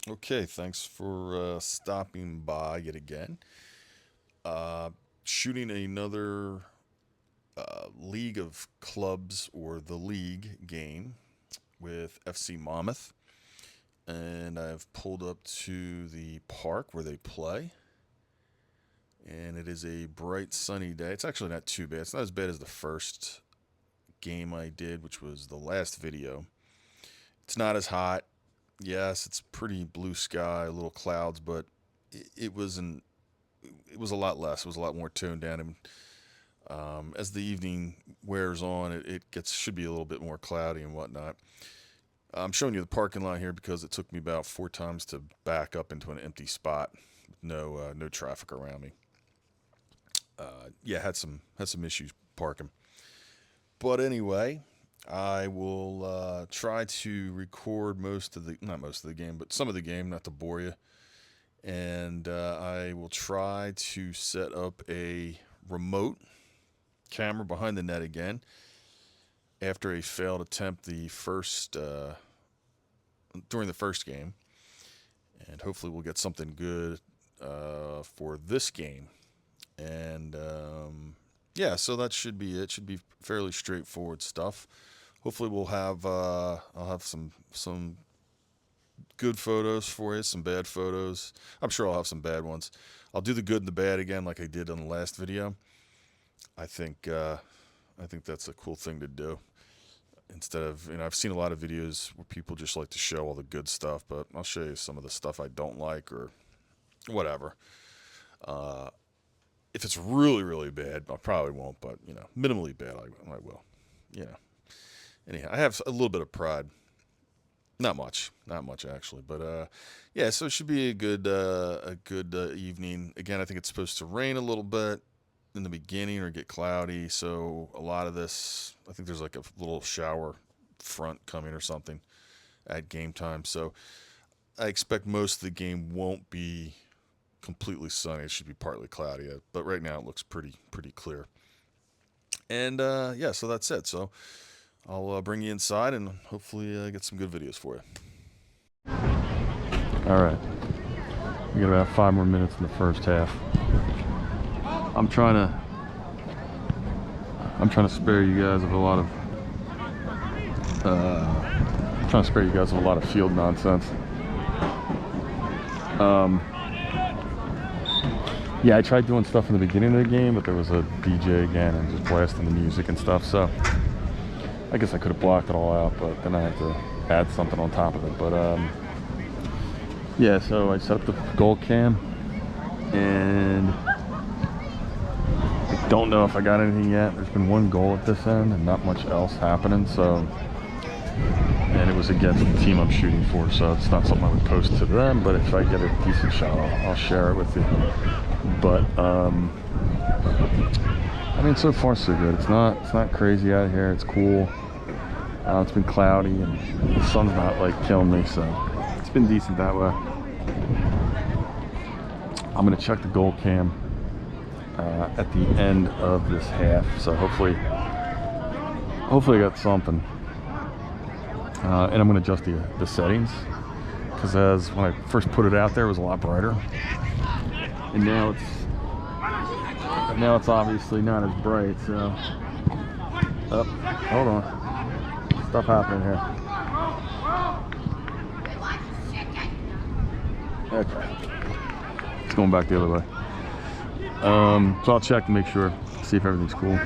Okay, thanks for stopping by yet again. Uh, Shooting another League of Clubs or the League game with FC Monmouth. And I've pulled up to the park where they play. And it is a bright sunny day. It's actually not too bad. It's not as bad as the first game I did, which was the last video. It's not as hot. Yes, it's pretty blue sky, little clouds, but it wasn't. It was a lot less. It was a lot more toned down, and as the evening wears on, it gets should be a little bit more cloudy and whatnot. I'm showing you the parking lot here because it took me about 4 times to back up into an empty spot with no traffic around me. Yeah, had some issues parking, but anyway, I will try to record not most of the game, but some of the game, not to bore you. And I will try to set up a remote camera behind the net again after a failed attempt during the first game, and hopefully we'll get something good for this game. And yeah, so that should be it. Should be fairly straightforward stuff. Hopefully I'll have some good photos for you, some bad photos. I'm sure I'll have some bad ones. I'll do the good and the bad again, like I did on the last video. I think that's a cool thing to do. Instead of, I've seen a lot of videos where people just like to show all the good stuff, but I'll show you some of the stuff I don't like or whatever. If it's really, really bad, I probably won't, but minimally bad, I will. You know. Anyhow, I have a little bit of pride. Not much actually, but yeah. So it should be a good evening. Again, I think it's supposed to rain a little bit in the beginning or get cloudy. So a lot of this, I think there's like a little shower front coming or something at game time. So I expect most of the game won't be completely sunny. It should be partly cloudy, but right now it looks pretty clear. And yeah, so that's it. So I'll bring you inside and hopefully get some good videos for you. All right, we got about 5 more minutes in the first half. I'm trying to spare you guys of a lot of field nonsense. Yeah, I tried doing stuff in the beginning of the game, but there was a DJ again and just blasting the music and stuff. So I guess I could have blocked it all out, but then I had to add something on top of it. But yeah, so I set up the goal cam, and I don't know if I got anything yet. There's been one goal at this end and not much else happening. So, and it was against the team I'm shooting for, so it's not something I would post to them. But if I get a decent shot, I'll share it with you. But I mean, so far so good. It's not crazy out here. It's cool. It's been cloudy and the sun's not like killing me, so it's been decent that way. I'm gonna check the goal cam at the end of this half, so hopefully I got something. And I'm gonna adjust the settings, because as when I first put it out there, it was a lot brighter, and now it's obviously not as bright. So, oh, hold on. Stuff happening here. Okay. It's going back the other way. So I'll check to make sure, see if everything's cool.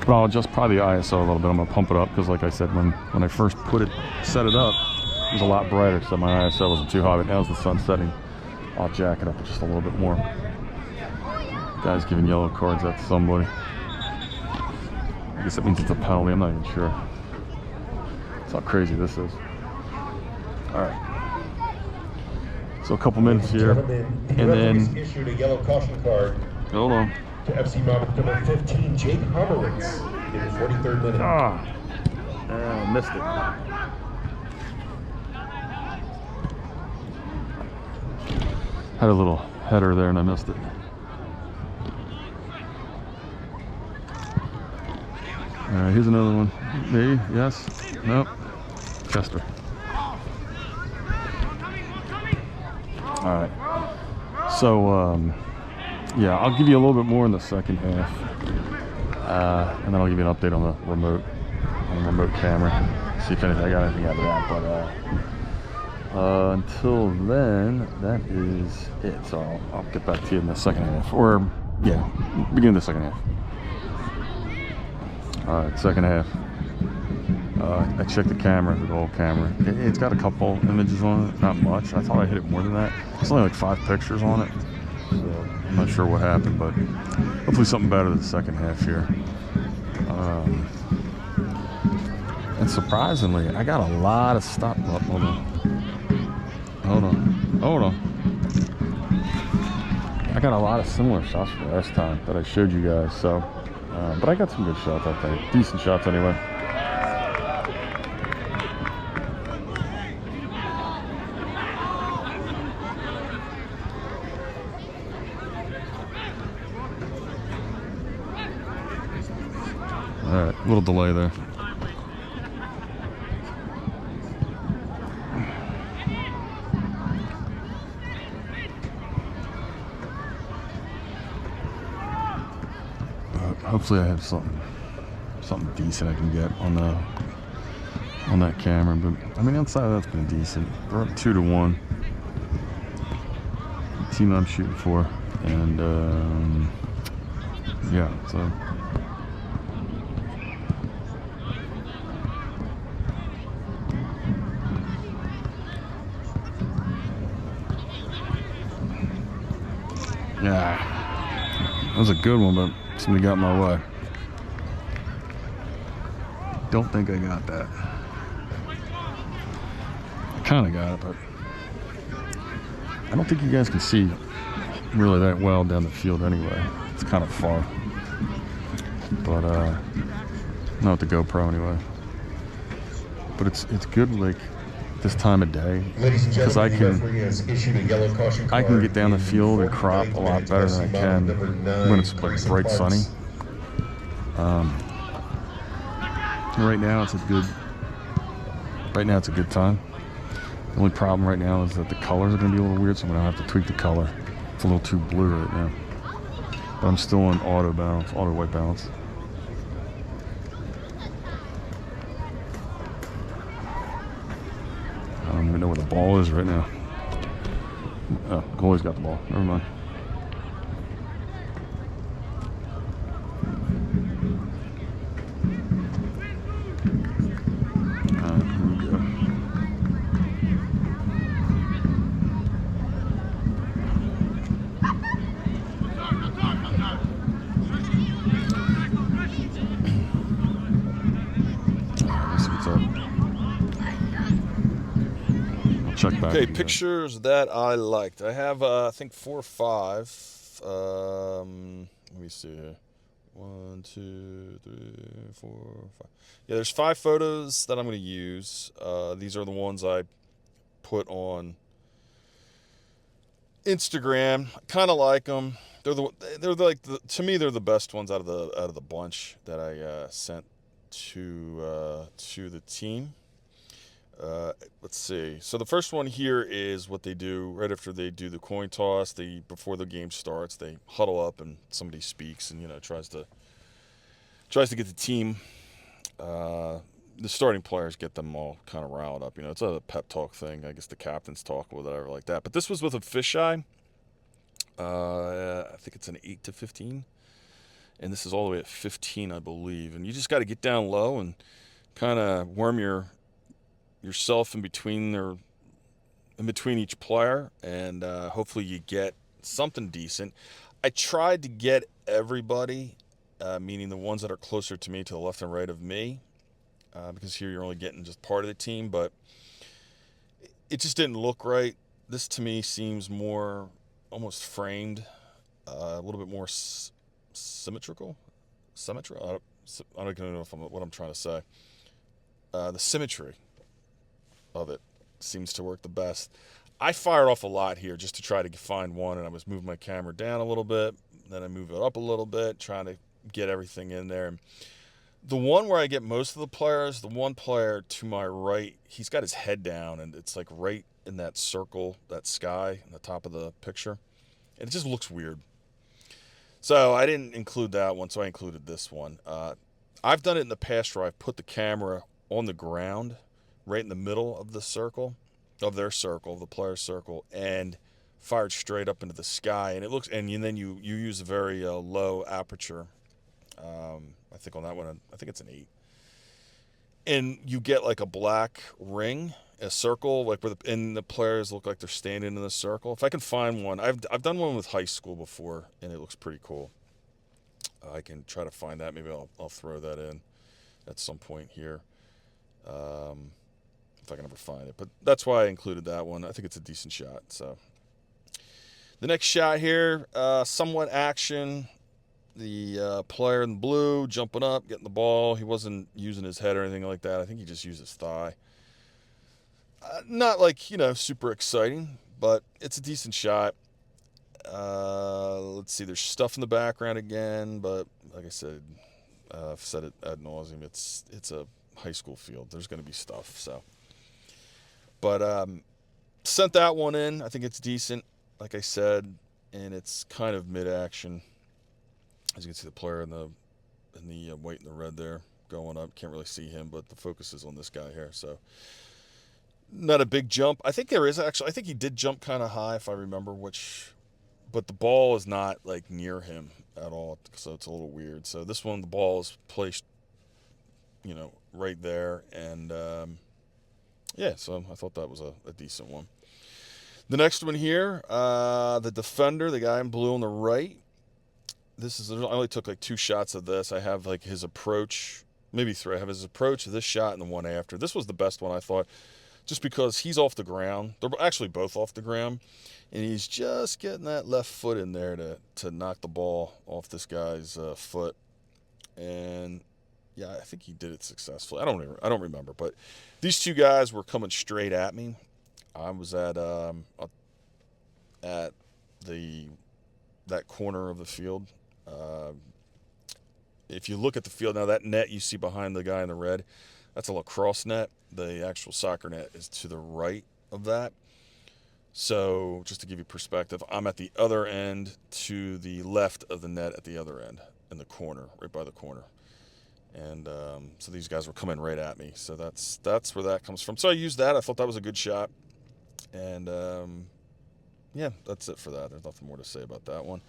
But I'll adjust probably the ISO a little bit. I'm gonna pump it up because, like I said, when I first set it up, it was a lot brighter, so my ISO wasn't too high. But now as the sun's setting, I'll jack it up just a little bit more. Guy's giving yellow cards out to somebody. I guess that means it's a penalty. I'm not even sure. That's how crazy this is. All right. So a couple minutes here, and then issued a yellow caution card. Hold on. To FC Monmouth number 15, Jake Homowitz, in the 43rd minute. Missed it. Had a little header there and I missed it. Alright, here's another one. Me? Yes? Nope. Chester. All right. So, yeah, I'll give you a little bit more in the second half. And then I'll give you an update on the remote camera. See if I got anything out of that. But until then, that is it. So I'll get back to you in the second half. Or, yeah, beginning of the second half. All right, second half. I checked the camera, the gold camera. It's got a couple images on it, not much. I thought I hit it more than that. It's only like 5 pictures on it. So I'm not sure what happened, but hopefully something better the second half here. And surprisingly, I got a lot of stop. Oh, hold on. I got a lot of similar shots from last time that I showed you guys. So, but I got some good shots, I think. Decent shots anyway. All right, a little delay there. Hopefully I have something decent I can get on that camera. But I mean, outside of that's been decent. We're up 2-1. Team I'm shooting for, and yeah, so. Yeah, that was a good one, but somebody got in my way. Don't think I got that. I kind of got it, but I don't think you guys can see really that well down the field anyway. It's kind of far. But not with the GoPro anyway. But it's good like this time of day, because I can get down the field and crop a lot better than I can when it's like bright sunny. Right now it's a good time. The only problem right now is that the colors are going to be a little weird, so I'm going to have to tweak the color. It's a little too blue right now. But I'm still on auto white balance. I don't even know where the ball is right now. Oh, goalie's got the ball. Never mind. Here we go. Let's see what's up. Check back. Okay, pictures that I liked. I have, I think 4 or 5. Let me see here. 1, 2, 3, 4, 5. Yeah, there's 5 photos that I'm going to use. These are the ones I put on Instagram. I kind of like them. They're like to me they're the best ones out of the bunch that I sent to the team. Let's see. So the first one here is what they do right after they do the coin toss. Before the game starts, they huddle up and somebody speaks and tries to get the team, the starting players, get them all kind of riled up. It's a pep talk thing. I guess the captains talk or whatever like that. But this was with a fisheye. I think it's an 8-15, and this is all the way at 15, I believe. And you just got to get down low and kind of worm yourself in between each player, and hopefully you get something decent. I tried to get everybody, meaning the ones that are closer to me, to the left and right of me, because here you're only getting just part of the team, but it just didn't look right. This to me seems more almost framed, a little bit more symmetrical. I don't even know what I'm trying to say. The symmetry of it seems to work the best. I fired off a lot here just to try to find one, and I was moving my camera down a little bit, then I move it up a little bit, trying to get everything in there. And the one where I get most of the players, the one player to my right, he's got his head down, and it's like right in that circle, that sky on the top of the picture. And it just looks weird. So I didn't include that one, so I included this one. I've done it in the past where I've put the camera on the ground, right in the middle of the circle, of their circle, of the player's circle, and fired straight up into the sky. And it looks, and then you use a very low aperture. I think on that one, I think it's an 8. And you get like a black ring, a circle, like where and the players look like they're standing in the circle. If I can find one, I've done one with high school before, and it looks pretty cool. I can try to find that. Maybe I'll throw that in at some point here, if I can ever find it. But that's why I included that one. I think it's a decent shot. So the next shot here, somewhat action. The player in blue jumping up, getting the ball. He wasn't using his head or anything like that. I think he just used his thigh. Not like, super exciting, but it's a decent shot. Let's see, there's stuff in the background again, but like I said, I've said it ad nauseum. It's a high school field. There's going to be stuff. So, but sent that one in. I think it's decent, like I said, and it's kind of mid-action. As you can see, the player in the white and the red there going up. Can't really see him, but the focus is on this guy here. So not a big jump. I think there is actually. I think he did jump kind of high, if I remember which. But the ball is not like near him at all, so it's a little weird. So this one, the ball is placed, right there, and yeah. So I thought that was a decent one. The next one here, the defender, the guy in blue on the right. I only took like 2 shots of this. I have like his approach, maybe 3. I have his approach, this shot, and the one after. This was the best one, I thought, just because he's off the ground. They're actually both off the ground, and he's just getting that left foot in there to knock the ball off this guy's foot. And yeah, I think he did it successfully. I don't remember, but these 2 guys were coming straight at me. I was at that corner of the field. If you look at the field now, that net you see behind the guy in the red, that's a lacrosse net. The actual soccer net is to the right of that. So just to give you perspective, I'm at the other end to the left of the net at the other end in the corner, right by the corner. And so these guys were coming right at me. So that's where that comes from. So I used that. I thought that was a good shot. And yeah, that's it for that. There's nothing more to say about that one.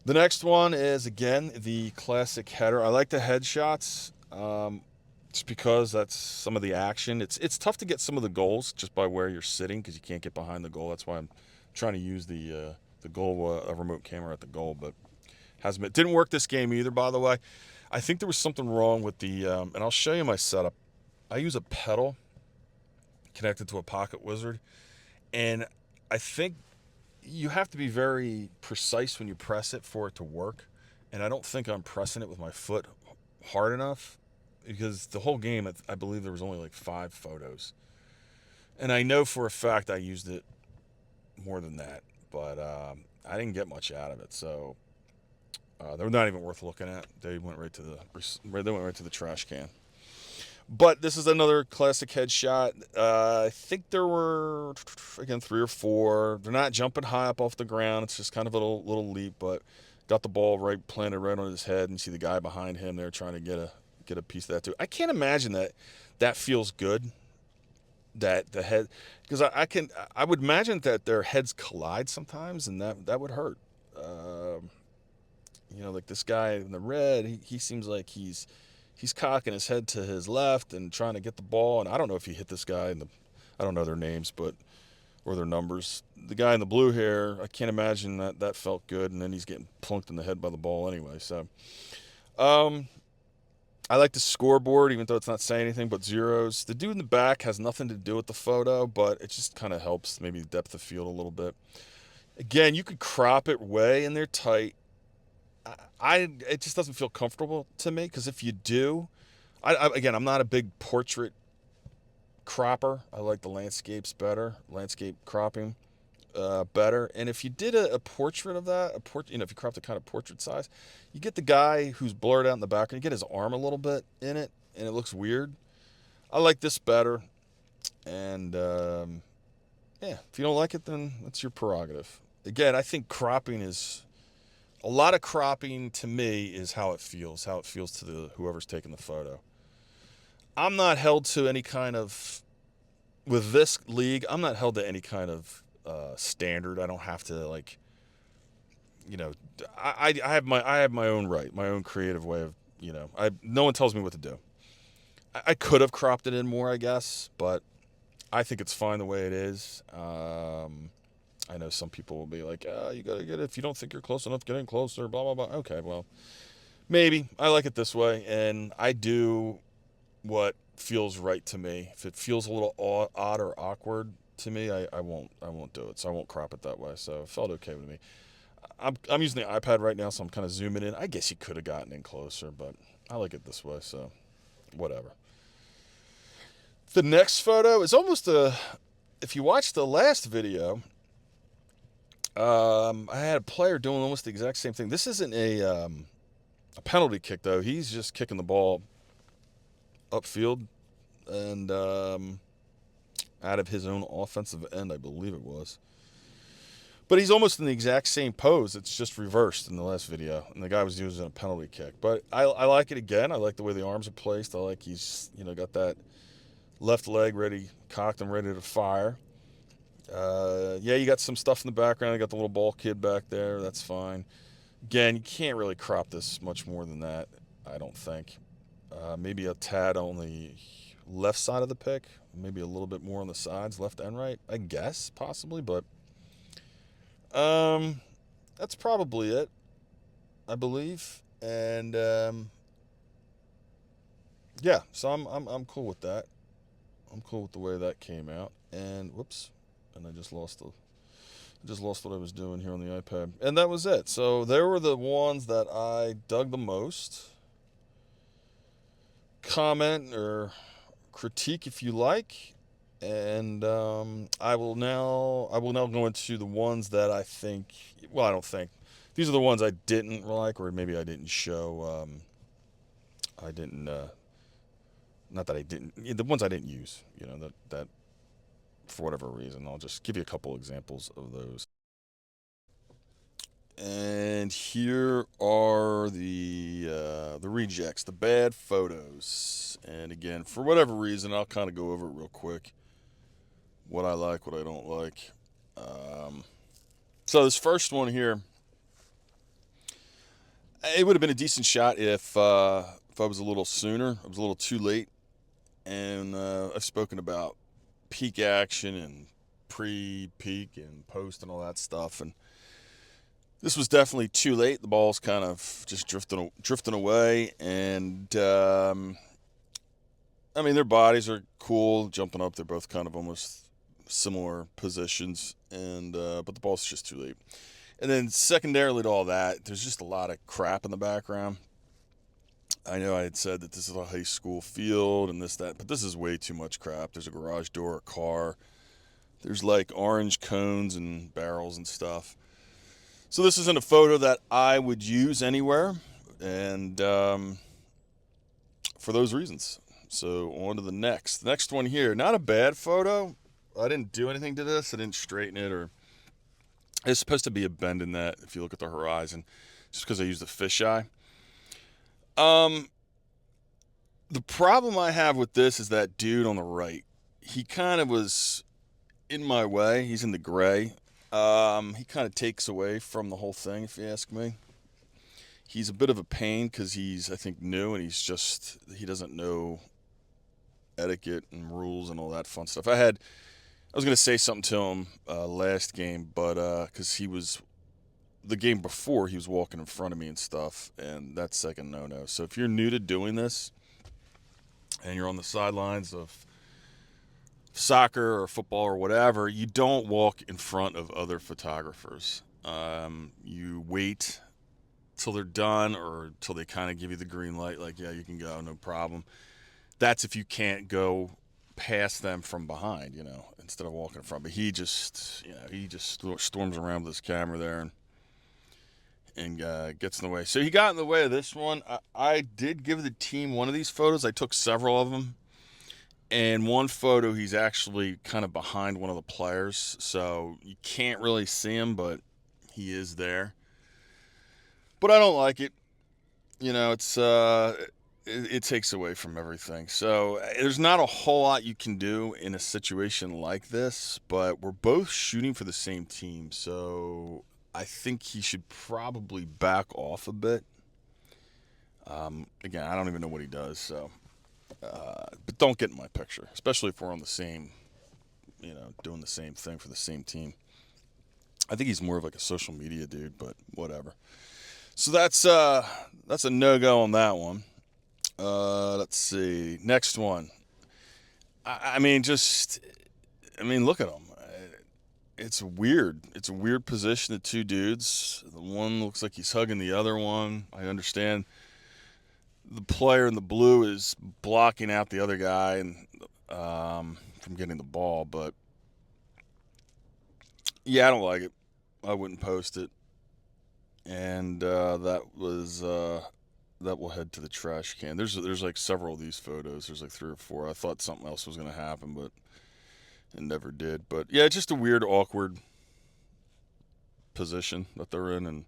The next one is, again, the classic header. I like the headshots just because that's some of the action. It's tough to get some of the goals just by where you're sitting because you can't get behind the goal. That's why I'm trying to use the goal remote camera at the goal, but it didn't work this game either, by the way. I think there was something wrong with the and I'll show you my setup. I use a pedal connected to a Pocket Wizard, and I think you have to be very precise when you press it for it to work, and I don't think I'm pressing it with my foot hard enough because the whole game, I believe there was only like 5 photos, and I know for a fact I used it more than that, but I didn't get much out of it, so they're not even worth looking at. They went right to the trash can. But this is another classic headshot. I think there were, again, 3 or 4. They're not jumping high up off the ground. It's just kind of a little leap, but got the ball planted right on his head, and you see the guy behind him there trying to get a piece of that too. I can't imagine that feels good. That the head, because I would imagine that their heads collide sometimes, and that would hurt. Like this guy in the red, he seems like he's cocking his head to his left and trying to get the ball. And I don't know if he hit this guy I don't know their names, or their numbers. The guy in the blue hair, I can't imagine that felt good. And then he's getting plunked in the head by the ball anyway. So, I like the scoreboard, even though it's not saying anything but zeros. The dude in the back has nothing to do with the photo, but it just kind of helps maybe the depth of field a little bit. Again, you could crop it way in there tight. It just doesn't feel comfortable to me, because if you do, again, I'm not a big portrait cropper. I like the landscape cropping better. And if you did a portrait of that, if you cropped it kind of portrait size, you get the guy who's blurred out in the background, you get his arm a little bit in it, and it looks weird. I like this better. And Yeah, if you don't like it, then that's your prerogative. Again, I think cropping is a lot of cropping to me is how it feels to the whoever's taking the photo. I'm not held to any kind of with this league. I'm not held to any kind of standard. I don't have to like, you know, I have my own right, my own creative way of, you know, no one tells me what to do. I could have cropped it in more, I guess, but I think it's fine the way it is. I know some people will be like, you gotta get it. If you don't think you're close enough, get in closer, blah, blah, blah. Okay, well, maybe. I like it this way, and I do what feels right to me. If it feels a little odd or awkward to me, I won't do it. So I won't crop it that way. So it felt okay with me. I'm using the iPad right now, so I'm kind of zooming in. I guess you could have gotten in closer, but I like it this way, so whatever. The next photo is almost a. If you watch the last video, I had a player doing almost the exact same thing. This isn't a penalty kick though. He's just kicking the ball upfield and out of his own offensive end, I believe it was. But he's almost in the exact same pose. It's just reversed in the last video, and the guy was using a penalty kick. But I like it again. I like the way the arms are placed. I like he's got that left leg ready, cocked and ready to fire. Yeah, you got some stuff in the background. You got the little ball kid back there. That's fine. Again, you can't really crop this much more than that, I don't think. Maybe a tad on the left side of the pick. Maybe a little bit more on the sides, left and right. I guess, possibly, but that's probably it, I believe. And yeah, so I'm cool with that. I'm cool with the way that came out. And whoops, and I just lost what I was doing here on the iPad. And that was it. So there were the ones that I dug the most. Comment or critique if you like. And I will now go into the ones that I think. Well, I don't think these are the ones I didn't like, or maybe I didn't show. I didn't. Not that I didn't. The ones I didn't use. That for whatever reason. I'll just give you a couple examples of those. And here are the rejects, the bad photos. And again, for whatever reason, I'll kind of go over it real quick. What I like, what I don't like. So this first one here, it would have been a decent shot if I was a little sooner. I was a little too late. And I've spoken about peak action and pre-peak and post and all that stuff. And this was definitely too late. The ball's kind of just drifting away. And I mean, their bodies are cool, jumping up. They're both kind of almost similar positions, and but the ball's just too late. And then secondarily to all that, there's just a lot of crap in the background. I know I had said that this is a high school field and this, that, but this is way too much crap. There's a garage door, a car. There's like orange cones and barrels and stuff. So this isn't a photo that I would use anywhere, and for those reasons. So on to the next. The next one here, not a bad photo. I didn't do anything to this. I didn't straighten it, or it's supposed to be a bend in that if you look at the horizon, just because I used the fisheye. The problem I have with this is that dude on the right. He kind of was in my way. He's in the gray. He kind of takes away from the whole thing, if you ask me. He's a bit of a pain because he's, I think, new, and he doesn't know etiquette and rules and all that fun stuff. I was going to say something to him last game, but because the game before, he was walking in front of me and stuff, and that's like a no-no. So if you're new to doing this, and you're on the sidelines of soccer or football or whatever, you don't walk in front of other photographers. You wait till they're done or till they kind of give you the green light, like, yeah, you can go, no problem. That's if you can't go past them from behind, instead of walking in front. But he just storms around with his camera there and gets in the way. So he got in the way of this one. I did give the team one of these photos. I took several of them. And one photo, he's actually kind of behind one of the players, so you can't really see him, but he is there. But I don't like it. You know, it takes away from everything. So there's not a whole lot you can do in a situation like this, but we're both shooting for the same team, so I think he should probably back off a bit. Again, I don't even know what he does, so but don't get in my picture, especially if we're on the same, doing the same thing for the same team. I think he's more of like a social media dude, but whatever. So that's a no-go on that one. Let's see. Next one. I mean, look at him. It's weird. It's a weird position of two dudes. The one looks like he's hugging the other one. I understand the player in the blue is blocking out the other guy and from getting the ball, but yeah, I don't like it. I wouldn't post it, and that will head to the trash can. There's like several of these photos. There's like 3 or 4. I thought something else was gonna happen, but it never did. But yeah, it's just a weird, awkward position that they're in, and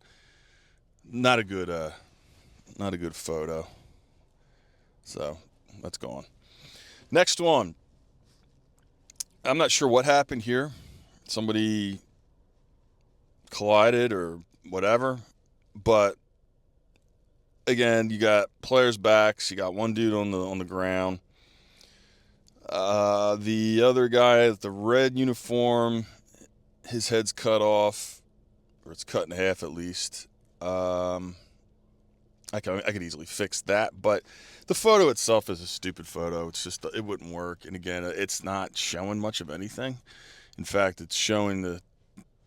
not a good photo. So that's gone. Next one. I'm not sure what happened here. Somebody collided or whatever, but again, you got players' backs. You got one dude on the ground. The other guy with the red uniform, his head's cut off, or it's cut in half at least. I could easily fix that, but the photo itself is a stupid photo. It's just, it wouldn't work. And again, it's not showing much of anything. In fact, it's showing the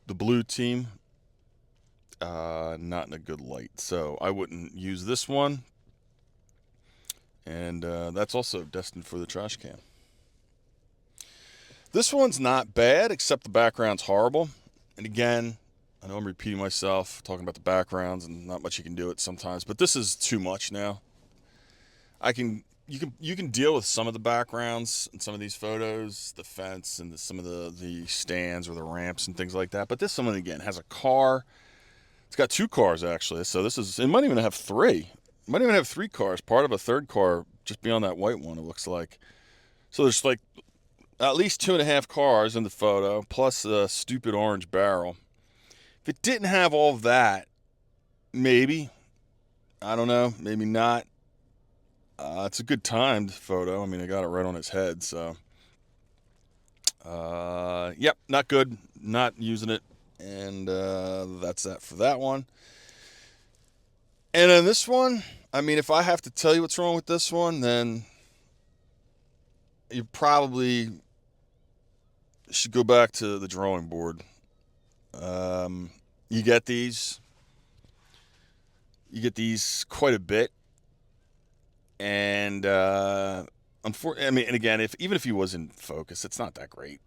blue team not in a good light. So I wouldn't use this one. And that's also destined for the trash can. This one's not bad, except the background's horrible. And again, I know I'm repeating myself, talking about the backgrounds, and not much you can do it sometimes, but this is too much now. You can deal with some of the backgrounds in some of these photos, the fence and some of the stands or the ramps and things like that. But this one again has a car. It's got 2 cars actually, so it might even have 3. It might even have 3 cars, part of a third car just beyond that white one. It looks like. So there's like at least 2.5 cars in the photo, plus a stupid orange barrel. If it didn't have all of that, maybe. I don't know. Maybe not. It's a good timed photo. I mean, I got it right on his head, so. Yep, not good. Not using it. And that's that for that one. And then this one, I mean, if I have to tell you what's wrong with this one, then you probably should go back to the drawing board. You get these quite a bit, and I mean, and again, even if he was in focus, it's not that great.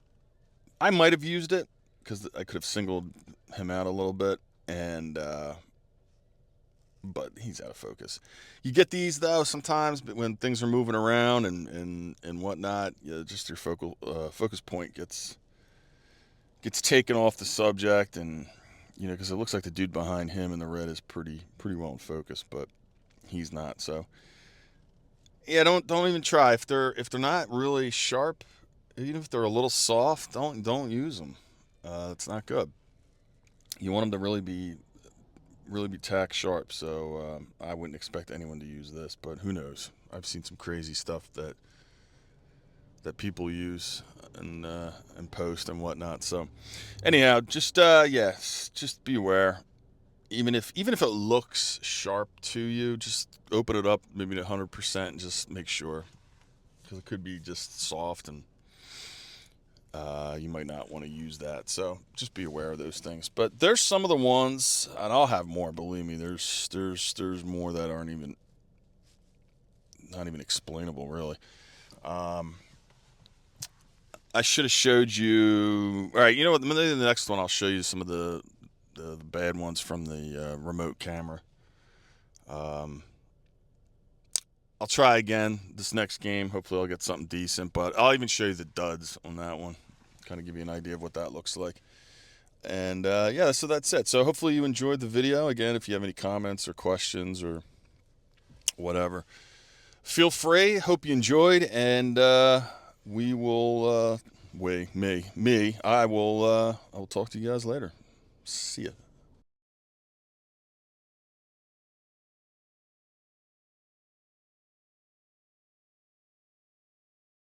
I might have used it because I could have singled him out a little bit, and but he's out of focus. You get these though sometimes, but when things are moving around and whatnot, just your focus point gets taken off the subject, and because it looks like the dude behind him in the red is pretty well in focus, but he's not. So yeah, don't even try if they're not really sharp, even if they're a little soft. Don't use them. It's not good. You want them to really be tack sharp. So I wouldn't expect anyone to use this, but who knows? I've seen some crazy stuff that people use and post and whatnot. So anyhow, just be aware. Even if it looks sharp to you, just open it up maybe to 100% and just make sure, because it could be just soft and you might not want to use that. So just be aware of those things. But there's some of the ones, and I'll have more. Believe me, there's more that aren't even not even explainable really. I should have showed you. All right, you know what? Maybe the next one I'll show you some of the bad ones from the remote camera. I'll try again this next game. Hopefully I'll get something decent, but I'll even show you the duds on that one. Kind of give you an idea of what that looks like. And yeah, so that's it. So hopefully you enjoyed the video. Again, if you have any comments or questions or whatever, feel free. Hope you enjoyed, and we will I will talk to you guys later. See ya.